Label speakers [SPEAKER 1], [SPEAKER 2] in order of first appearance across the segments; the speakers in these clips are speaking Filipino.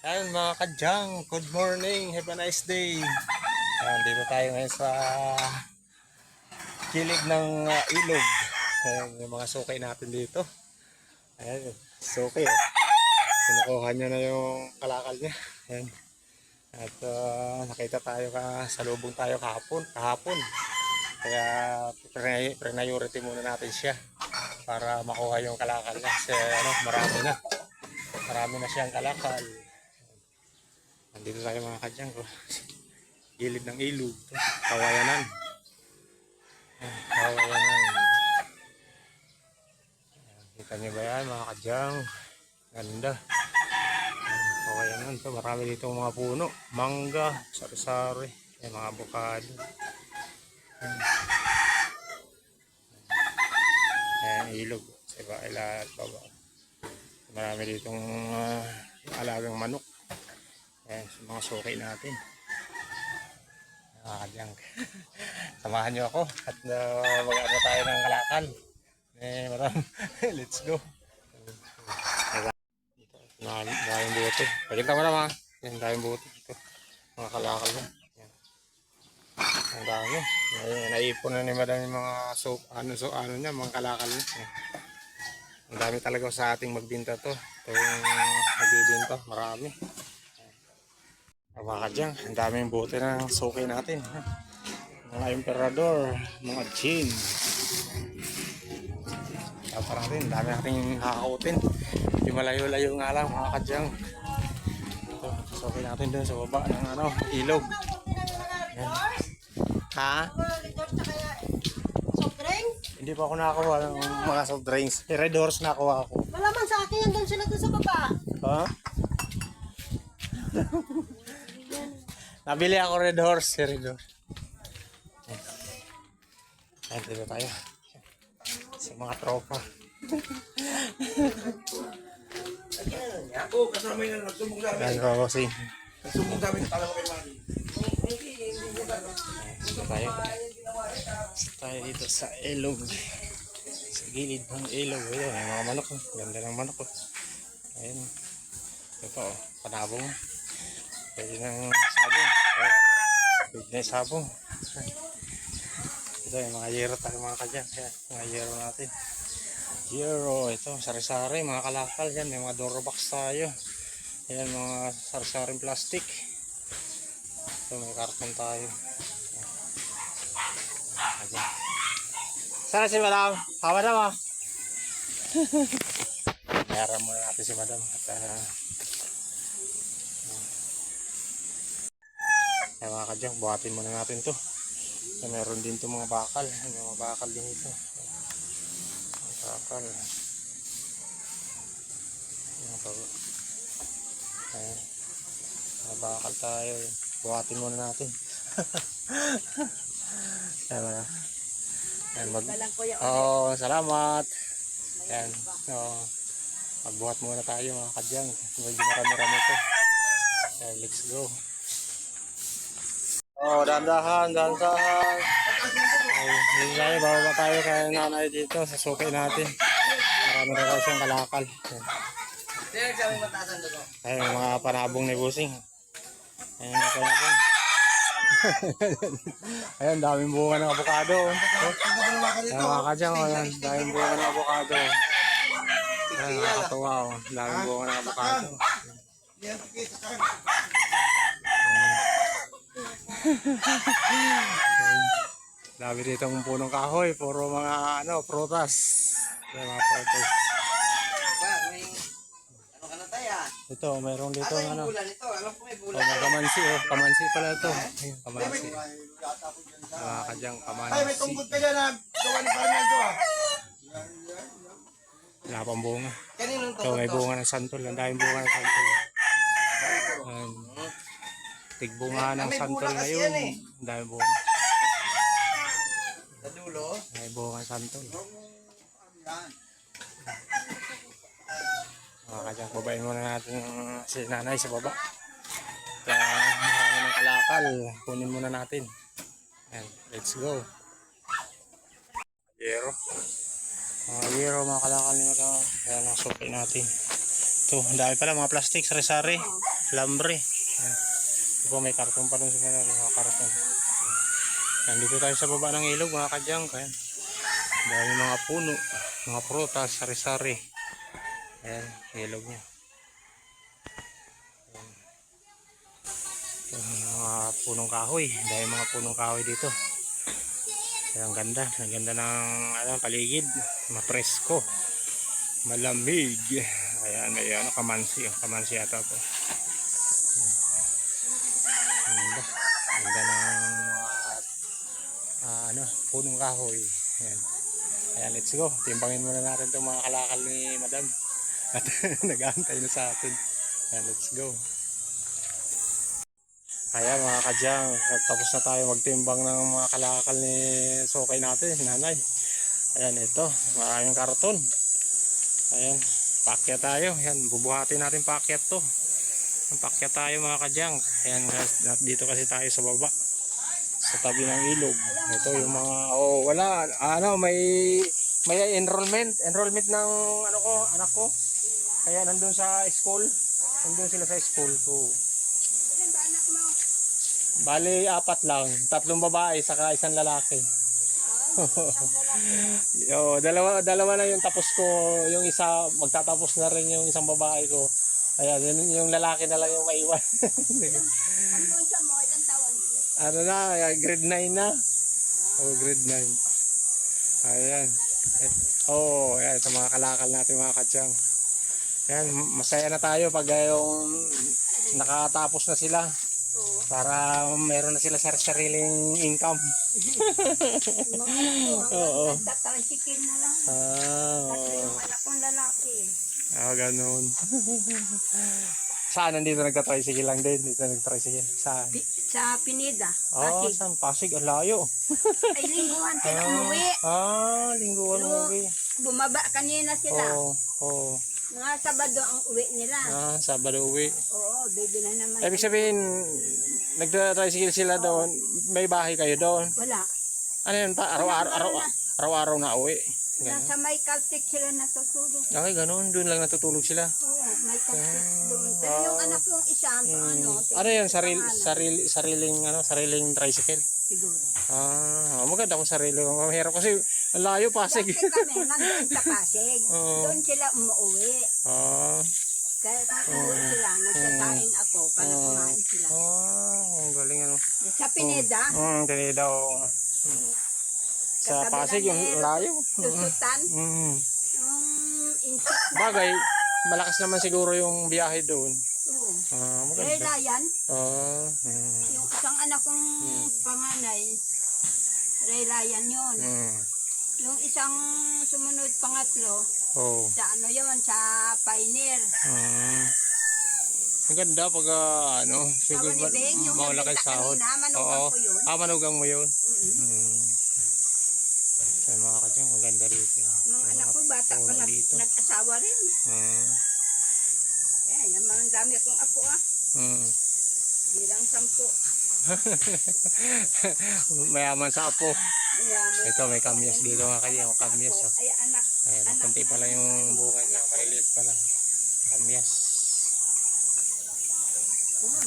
[SPEAKER 1] Ayan mga kadyang, good morning, have a nice day. Ayan, dito tayo ngayon sa kilid ng ilog. Ayan, yung mga sukay natin dito. Ayan, sukay. Kinukuha niya na yung kalakal niya. Ayan. At nakita tayo salubong tayo kahapon. Kaya priority muna natin siya para makuha yung kalakal niya. Kasi marami na siyang kalakal. Nandito tayo mga kadyang ko. Gilid ng ilog. Kawayanan. Kawayanan. Kita niyo ba yan mga kadyang? Ganda. Kawayanan to. Marami dito mga puno. Mangga, sari-sari. Mga avocado. Ayan, ilog. Sa iba, at baba. Marami ditong alagang manok. Ayan, sa mga sukay natin. Kadyang. Samahan nyo ako at mag-ano tayo ng kalakal. Let's go. Daming buti. Pagkita mo naman. Yan, daming buti dito. Mga kalakal mo. Yan. Ang dami. Naipon na ni madam yung mga ano niya, mga kalakal niya. Yan. Ang dami talaga sa ating magbinta to. Ito yung magbibinta. Marami. Mga kadyang, ang daming buti ng sukay natin. Mga emperador, mga chin. Tapos natin, dami nating nakakautin. Hindi malayo-layo nga lang mga kadyang. Ito, sukay natin dun sa baba ng ilog. Yan. Ha?
[SPEAKER 2] Soft drinks?
[SPEAKER 1] Hindi pa ako nakakuha ng mga soft drinks. Red Horse nakakuha ako.
[SPEAKER 2] Malaman sa akin yan, doon sila doon sa baba.
[SPEAKER 1] Ha? Nabili ako Red Horse. Red Horse. Ayan, dito tayo. Sa mga tropa.
[SPEAKER 3] Ako, kasama yun, nagsumbong sa amin.
[SPEAKER 1] Ayan, Rosy.
[SPEAKER 3] Nagsumbong sa amin, alam ko kay Mami.
[SPEAKER 1] Dito tayo. Dito tayo dito sa ilog. Sa gilid ng ilog. Ayan, may mga manok. Ganda ng manok. Ayan. Ito, panabong. Pwede ng sabong. Pwede na yung sabong. Ito yung mga yero tayo mga kadyan. Mga yero natin. Yero. Ito, sari-sari. Mga kalakal yan. May mga Dorobox tayo. Ayan, mga sari-saring plastic. Ito, may karton tayo. Ayan. Sana si madam? Madam ah. Mayara muna natin si madam. At mga kadyang, buhatin muna natin to. Meron din to mga bakal. May mga bakal din ito. Bakal. Ayan. Mga bakal tayo. Buhatin muna natin. Ayan. Ayan. Salamat. Ayan. Magbuhat muna tayo mga kadyang. Medyo marami-rami ito. Ayan, let's go. Dahan-dahan. Hindi tayo, bababa tayo kay nanay dito sa sukay natin. Marami na raw siyang kalakal. Ayun, mga panabong ni Busing. Ayun, mga panabong. Ayun, daming bunga ng avocado. Ayun, mga kadyang, ayun, daming bunga ng avocado. Ayun, nakakatuwa. Daming bunga ng avocado. Dami dito ng punong kahoy, puro mga prutas. Mga prutas.
[SPEAKER 3] Ano ka na tayo?
[SPEAKER 1] Ito, mayroong dito
[SPEAKER 3] Ano yung bulan ito? Alam ko may bulan.
[SPEAKER 1] kamansi kamansi pala ito. Ayun, kamansi. Mga kadyang kamansi.
[SPEAKER 3] Ay, may tungkod ka dyan ha. Gawa ni Fernando ha.
[SPEAKER 1] Wala pang bunga.
[SPEAKER 3] Kaninong
[SPEAKER 1] Ito,
[SPEAKER 3] tungkod
[SPEAKER 1] may
[SPEAKER 3] to?
[SPEAKER 1] bunga ng santol. Ang daming bunga ng santol. Tigbunga ng santol ngayon. Ang daming bunga.
[SPEAKER 3] Sa dulo?
[SPEAKER 1] May bunga ng santol. Mga kadyang, babayin muna natin si nanay sa baba. Marami ng kalakal. Kunin muna natin. Ayan, let's go. Yero. Mga yero, mga kalakal nyo. Ayan ang sukay natin. Ito, ang dami pala mga plastic, sari-sari. lambre. Ayan. Ito po, may karton pa rin sila, mga karton. Nandito tayo sa baba ng ilog, mga kadyang. Ayan. Dahil mga puno, mga prutas, sari-sari. Ayan, ilog niya. Ayan. Mga punong kahoy. Dahil mga punong kahoy dito. Ayan, ang ganda ng paligid. Mapresko. Malamig. Ayan, may kamansi. Kamansi yata po. Ganda. Ganda ng mga punong kahoy. Ayan. Ayan, let's go. Timbangin muna natin itong mga kalakal ni Madam. At nag-aantay na sa atin. Ayan, let's go. Ayan mga kadyang, tapos na tayo magtimbang ng mga kalakal ni Sokay natin, nanay. Ayan, ito, maraming karton. Ayan, paakyat tayo. Ayan, bubuhatin natin paakyat to. Paakyat tayo mga kadyang. Ayan, dito kasi tayo sa baba. Sa tabi ng ilog. Ito yung mga, wala, may enrollment ng anak ko. Kaya nandun sa school. Nandun sila sa school. So, bali, 4 lang. 3 babae, saka 1 lalaki. Dalawa na yung tapos ko. Yung isa, magtatapos na rin yung isang babae ko. Ayan, yung lalaki na lang yung maiwan.
[SPEAKER 2] Hanggang sa mo, ilang taon?
[SPEAKER 1] Grade 9 na. Grade 9. Ayan. Ayan, sa mga kalakal natin mga kadyang. Ayan, masaya na tayo pag yung nakatapos na sila. Para meron na sila sariling income.
[SPEAKER 2] Mga anak ko,
[SPEAKER 1] Oo.
[SPEAKER 2] nagtatricycle na lang.
[SPEAKER 1] Oo.
[SPEAKER 2] Kasi yung anak kong lalaki.
[SPEAKER 1] Ganun. Saan nandito nagtatricycle lang din? Dito nagtatricycle. Saan?
[SPEAKER 2] Sa Pineda. Pasig.
[SPEAKER 1] Saan? Pasig, ang layo.
[SPEAKER 2] Ay, lingguhan sila umuwi.
[SPEAKER 1] Lingguhan umuwi.
[SPEAKER 2] Bumaba kanina sila.
[SPEAKER 1] Oo.
[SPEAKER 2] Mga Sabado ang uwi nila.
[SPEAKER 1] Sabado uwi.
[SPEAKER 2] Oo, baby na naman.
[SPEAKER 1] Ibig sabihin, nagtatricycle sila doon. May bahay kayo doon.
[SPEAKER 2] Wala.
[SPEAKER 1] Ano yun pa? Araw-araw na uwi.
[SPEAKER 2] Nasa may Caltech sila natutulog.
[SPEAKER 1] Okay, ganun. Doon lang natutulog sila.
[SPEAKER 2] Oo, may Caltech doon. Pero yung anak kong isa,
[SPEAKER 1] Ano yan? Sariling tricycle?
[SPEAKER 2] siguro.
[SPEAKER 1] Maganda kung sarili. Mahirap kasi ang layo, Pasig.
[SPEAKER 2] Dati kami, nandun sa Pasig.
[SPEAKER 1] Oo.
[SPEAKER 2] Doon sila umuwi. Kaya kung uuwi sila, nagsasaing ako para kumain sila.
[SPEAKER 1] Ang galing ano.
[SPEAKER 2] Sa Pineda,
[SPEAKER 1] Pineda, oo. Sa
[SPEAKER 2] katabi
[SPEAKER 1] Pasig,
[SPEAKER 2] lang
[SPEAKER 1] yung
[SPEAKER 2] ni
[SPEAKER 1] layo.
[SPEAKER 2] Susutan,
[SPEAKER 1] Mm.
[SPEAKER 2] yung insect na.
[SPEAKER 1] Bagay, malakas naman siguro yung biyahe doon.
[SPEAKER 2] Oo.
[SPEAKER 1] Maganda.
[SPEAKER 2] Raylayan,
[SPEAKER 1] Mm.
[SPEAKER 2] yung isang anak kong panganay, Raylayan yun. Yung isang sumunod pangatlo, sa sa Pioneer.
[SPEAKER 1] Maganda pag siguro
[SPEAKER 2] Sawa ni Beng, yung
[SPEAKER 1] malaki
[SPEAKER 2] nabenta
[SPEAKER 1] sahod.
[SPEAKER 2] kanina, manugang ko yun.
[SPEAKER 1] Manugang mo yun. Sa mga kadyang, maganda rito.
[SPEAKER 2] Mga anak ko, bata pa nag-asawa rin. Yan, ang dami akong apo Bilang 10.
[SPEAKER 1] Mayaman sa apo.
[SPEAKER 2] Mayaman.
[SPEAKER 1] Ito, may kamyas dito mga kadyang. Kamyas.
[SPEAKER 2] Ay, anak.
[SPEAKER 1] Ayan, kunti pa lang yung buhay niya. Maliliit pa lang. Kamyas.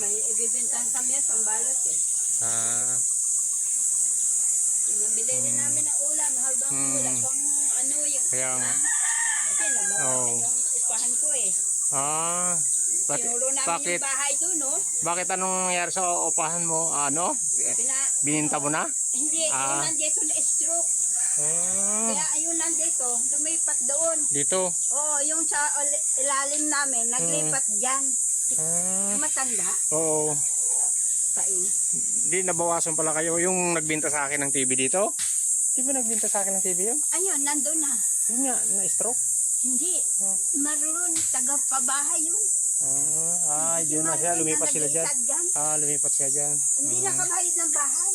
[SPEAKER 2] May ibibintahan kami sa balot Nabili rin namin ng ulam. Habang wala pang yung
[SPEAKER 1] Kaya nga.
[SPEAKER 2] Kasi nabawasan yung upahan ko Tinuro namin
[SPEAKER 1] Bakit?
[SPEAKER 2] yung bahay doon,
[SPEAKER 1] Bakit anong nangyari sa upahan mo? Bininta mo na?
[SPEAKER 2] Hindi, yung nandito na stroke. Kaya ayun nandito, lumipat doon.
[SPEAKER 1] Dito?
[SPEAKER 2] Yung sa ilalim namin, naglipat dyan. Yung matanda,
[SPEAKER 1] Oo.
[SPEAKER 2] pain.
[SPEAKER 1] Hindi, nabawasan pala kayo. Yung nagbinta sa akin ng TV dito? Di ba nagbinta sa akin ng TV yun?
[SPEAKER 2] Ayun, nandun na.
[SPEAKER 1] Yun nga, na-stroke.
[SPEAKER 2] Hindi, maroon, taga-pabahay yun.
[SPEAKER 1] Yun na siya. Lumipat sila dyan.
[SPEAKER 2] Dyan.
[SPEAKER 1] Lumipat siya dyan.
[SPEAKER 2] Hindi nakabayad ng bahay.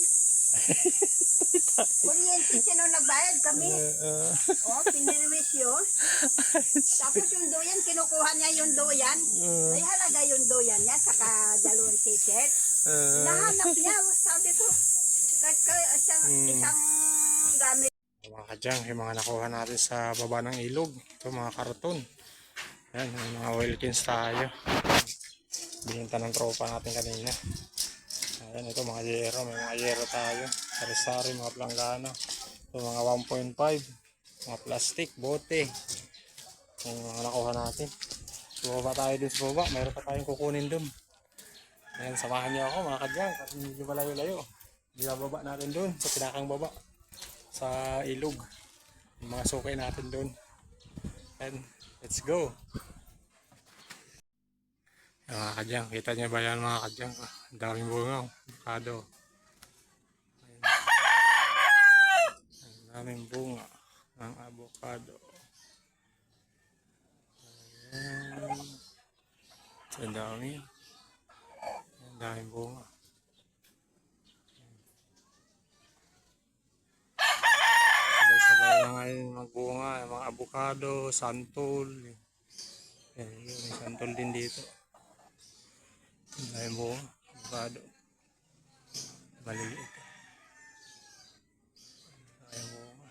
[SPEAKER 2] Kuryente, sino nagbayad kami? Pinirwisyo. Tapos yung doyan, kinukuha niya yung doyan. May halaga yung doyan niya, saka 2 t-shirt. Nahanap niya, sabi ko. Isang gamit.
[SPEAKER 1] Mga kadyang, yung mga nakuha natin sa baba ng ilog. Ito mga karton. Yan, may mga oil cans tayo. Bininta ng tropa natin kanina. Ayan, ito mga yero. May mga yero tayo. Sari-sari, mga planggana. Ito mga 1.5. Mga plastic, bote. Yung mga nakuha natin. Bumaba tayo dun sa baba. Mayroon pa tayong kukunin dun. Ayan, samahan niyo ako mga kadyang. Kasi medyo malayo-layo. Binababa natin dun sa pinakang baba. Sa ilog. Yung mga sukay natin dun. And let's go. Mga kadyang, kita niyo ba yan mga kadyang? Ang daming bunga, avocado. Ang daming bunga ng avocado. Ayan. Ang dami. Ang daming bunga. Sabay-sabay na ngayon magbunga, mga avocado, santol. Ayan, may santol din dito. Ang daming bunga, avocado. Maliliit. Ang daming bunga.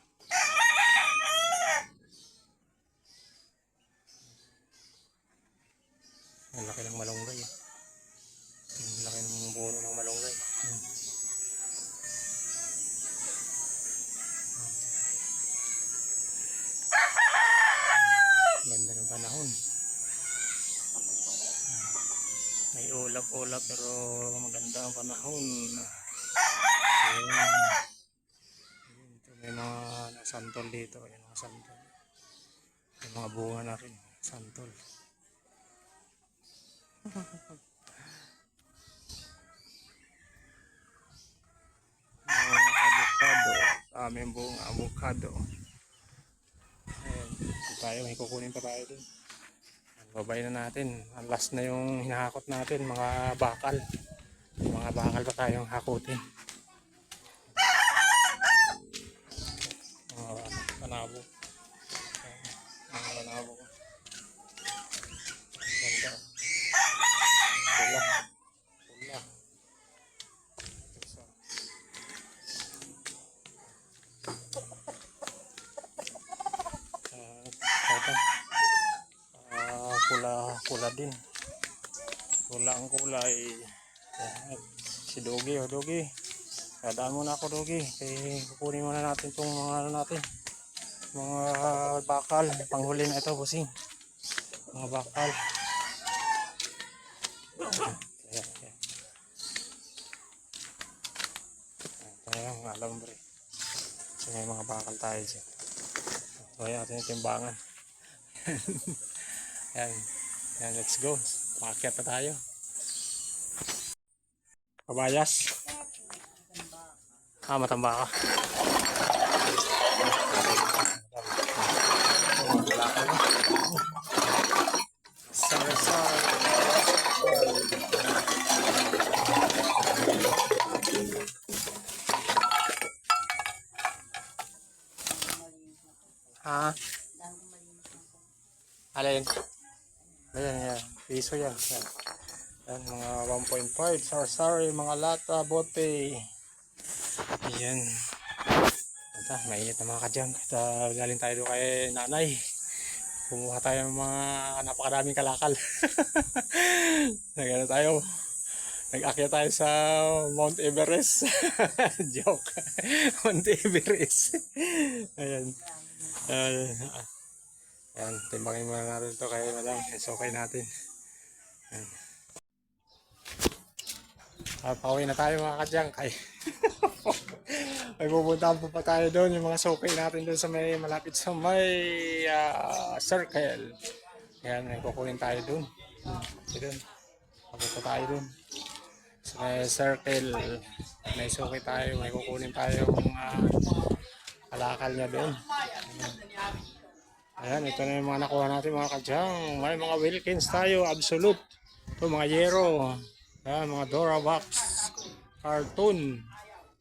[SPEAKER 1] Ang laki ng malunggay. Ang laki ng puno ng malunggay. Ayan. Ganda ng panahon. May ulap-ulap pero maganda ang panahon. Ayan. Ito, may mga santol dito. Ayan, mga santol. May mga bunga na rin. Santol. Avocado. Aming buong avocado. Ayan. Ito tayo. May kukunin pa tayo dun. Babay na natin. Ang last na yung hinahakot natin. Mga bakal. Mga bakal pa tayong hakutin. Mga panabo. Mga panabo. Ganda. Pula. Pula. Pula din. Pula ang kulay. Ayan. Si Dogi, o Dogi. Dadaan muna ako, Dogi. Kaya kukunin muna natin itong mga ano natin. Mga bakal. Panghuli na ito, busing. Mga bakal. Ayan, ayan. Ayan, mga alambre. So, may mga bakal tayo dyan. So, ayan natin yung timbangan. Ayan. Ayan, let's go. Paakyat na tayo. Kabayas. Matamba ka. Sari-sari. Ha? Alin? Ayan, yan. Piso yan. Yan. Yan, mga 1.5. Sari-sari, mga lata, bote. Ayan. Ito, mainit na mga kadyang. Galing tayo doon kay nanay. Kumuha tayo ng mga napakaraming kalakal. Nagano tayo. Nag-akyat tayo sa Mount Everest. Joke. Mount Everest. Ayan. Ayan. Timbangin muna natin ito kay madam. It's okay natin. Ayan. Pauwi na tayo mga kadyang. May pupuntahan pa tayo doon. Yung mga sukay natin doon sa may malapit sa may circle. Ayan. May kukunin tayo doon. Doon. Papunta tayo doon. Sa may circle. May sukay tayo. May kukunin tayo mga kalakal niya doon. Ayan. Ito na yung mga nakuha natin mga kadyang. May mga Wilkins tayo. Absolute. Ito mga yero. Ayan. Mga Dorabox. Cartoon.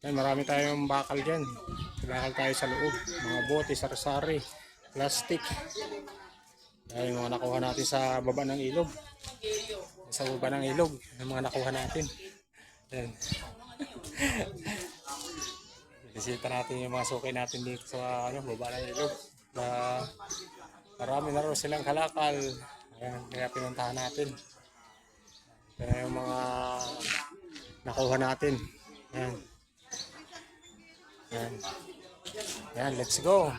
[SPEAKER 1] Ayan, marami tayong bakal dyan. Bakal tayo sa loob. Mga bote, sari-sari, plastic. Ayan, yung mga nakuha natin sa baba ng ilog. Sa baba ng ilog, yung mga nakuha natin. Ayan. Bisita natin yung mga sukay natin dito sa baba ng ilog. Marami na rin silang kalakal. Ayan, kaya pinuntahan natin. Yan yung mga nakuha natin. Yan. Yan. Yan, let's go.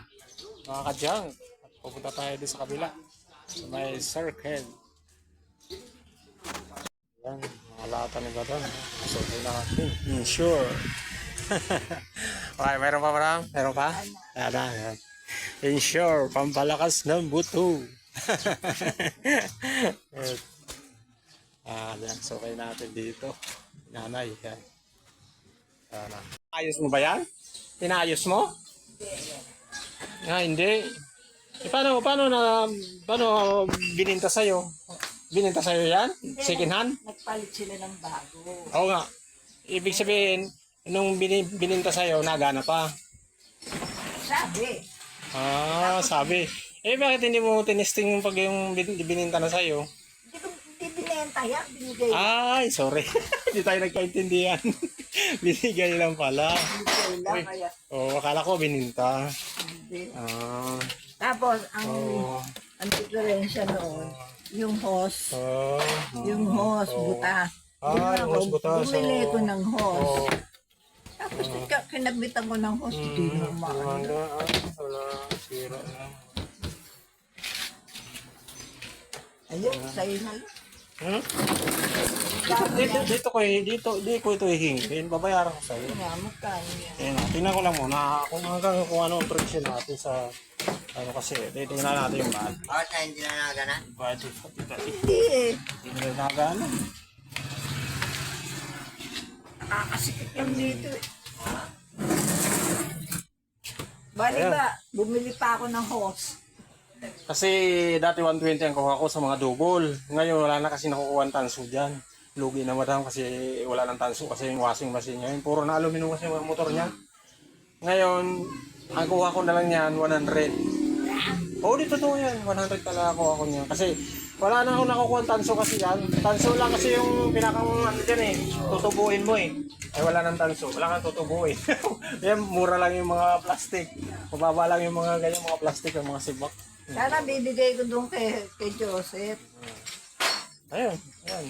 [SPEAKER 1] Mga kadyang. At pupunta tayo din sa kabila. Sa may circle. Yan, mga lata ni Badon. So, doon natin. Sure. Okay, meron pa parang? Meron pa? Yan na, yan. Ensure, pampalakas ng buto. Yan, so okay natin dito. Nanay, yan. Yan na. Ayos mo ba yan? Pinayos mo? Hindi. Paano bininta sa'yo? Bininta sa'yo yan? Second hand?
[SPEAKER 2] Nagpalit sila ng bago.
[SPEAKER 1] Oo nga. Ibig sabihin, nung bininta sa'yo, nagana pa.
[SPEAKER 2] Sabi.
[SPEAKER 1] Sabi. Bakit hindi mo tinesting yung pag yung bininta na sa'yo?
[SPEAKER 2] Hindi binenta yan, binigay.
[SPEAKER 1] Ay, sorry. Hindi tayo nagkaintindihan. Binigay lang pala.
[SPEAKER 2] Binigay lang,
[SPEAKER 1] Uy.
[SPEAKER 2] kaya
[SPEAKER 1] Akala ko bininta.
[SPEAKER 2] hindi.
[SPEAKER 1] Ah.
[SPEAKER 2] Tapos,
[SPEAKER 1] Oh.
[SPEAKER 2] ang diferensya noon, yung hose, buta.
[SPEAKER 1] Yung hose buta.
[SPEAKER 2] Bumili ko ng hose.
[SPEAKER 1] Oh.
[SPEAKER 2] Tapos, kinabitan ko ng hose, hindi na umaan.
[SPEAKER 1] Wala. Sira na.
[SPEAKER 2] Ayun, sa'yo na lang.
[SPEAKER 1] Hmm? Dito ko ito hihingin. Babayaran ko sa'yo.
[SPEAKER 2] Nga, magkano yan?
[SPEAKER 1] Tingnan ko lang muna kung hanggang kung ano ang presyo natin sa ano kasi. Tingnan natin yung bad.
[SPEAKER 3] Bakit na hindi na nagana?
[SPEAKER 1] Bad.
[SPEAKER 2] Hindi eh.
[SPEAKER 1] Hindi na nagana.
[SPEAKER 2] Nakakasikip lang dito eh. Bali ba, bumili pa ako ng hose.
[SPEAKER 1] Kasi dati 120 ang kuha ko sa mga double. Ngayon wala na kasi nakukuha ng tanso dyan. Lugi na madam kasi wala ng tanso kasi yung washing machine niya. Yung puro na aluminum kasi yung motor niya. Ngayon, ang kuha ko na lang yan 100. Oo, dito to yan. 100 pala kuha ko niya. Kasi wala na ako nakukuha ng tanso kasi yan. Tanso lang kasi yung pinakang ano dyan eh. Tutubuin mo eh. Ay wala ng tanso. Wala kang tutubuin. Yan, mura lang yung mga plastic. Mababa lang yung mga ganyan mga plastic, yung mga sibak.
[SPEAKER 2] Sana bibigay ko doon kay Joseph.
[SPEAKER 1] Ayun, ayan.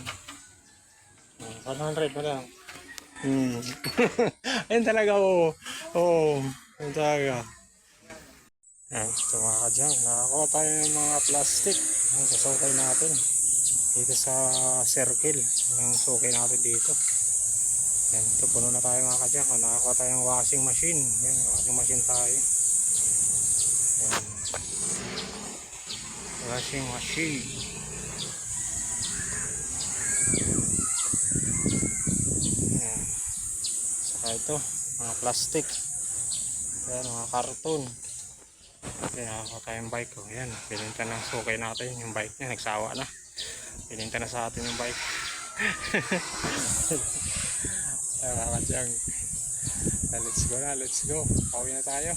[SPEAKER 1] 100 na lang. Ayun talaga, oo. Oo, ayun talaga. Ayan, ito mga kadyang. Nakakuha tayo ng mga plastic. Ang sasukay natin. Dito sa circle. Ang sukay natin dito. Ayan, ito puno na tayo mga kadyang. Nakakuha tayo ng washing machine. Ayan, washing machine tayo. Ayan. Washing machine. Ayan. Saka ito, mga plastic. Ayan, mga karton. Ayan, ako tayong bike ko. Ayan, pininta ng sukay natin yung bike niya. Nagsawa na. Pininta na sa atin yung bike. Ayan, mga kadyang. Let's go na, let's go. Pauwi na tayo.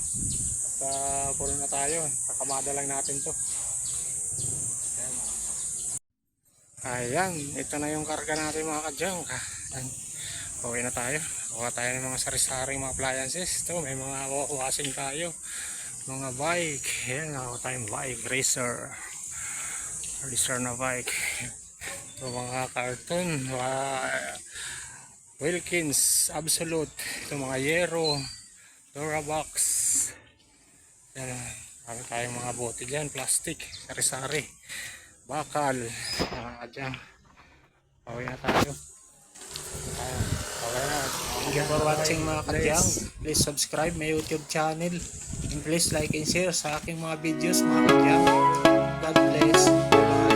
[SPEAKER 1] At puno na tayo. Kakamada lang natin to. Ayan, ito na yung karga natin mga kadyang. Pauwi na tayo. Kuha tayo ng mga sari-saring mga appliances. Ito, may mga washing tayo. Mga bike. Ayan, nakuha tayong bike. Racer. Racer na bike. Ito mga karton. Wilkins Absolute. Ito mga Yero. Durabox. Ayan, marami tayong mga bote dyan. Plastic. Sari-sari. Bakal. Ayan. Pauwi na tayo. Okay na. Thank you for watching mga kadyang. Please subscribe my YouTube channel. And please like and share sa aking mga videos mga kadyang. God bless. Bye.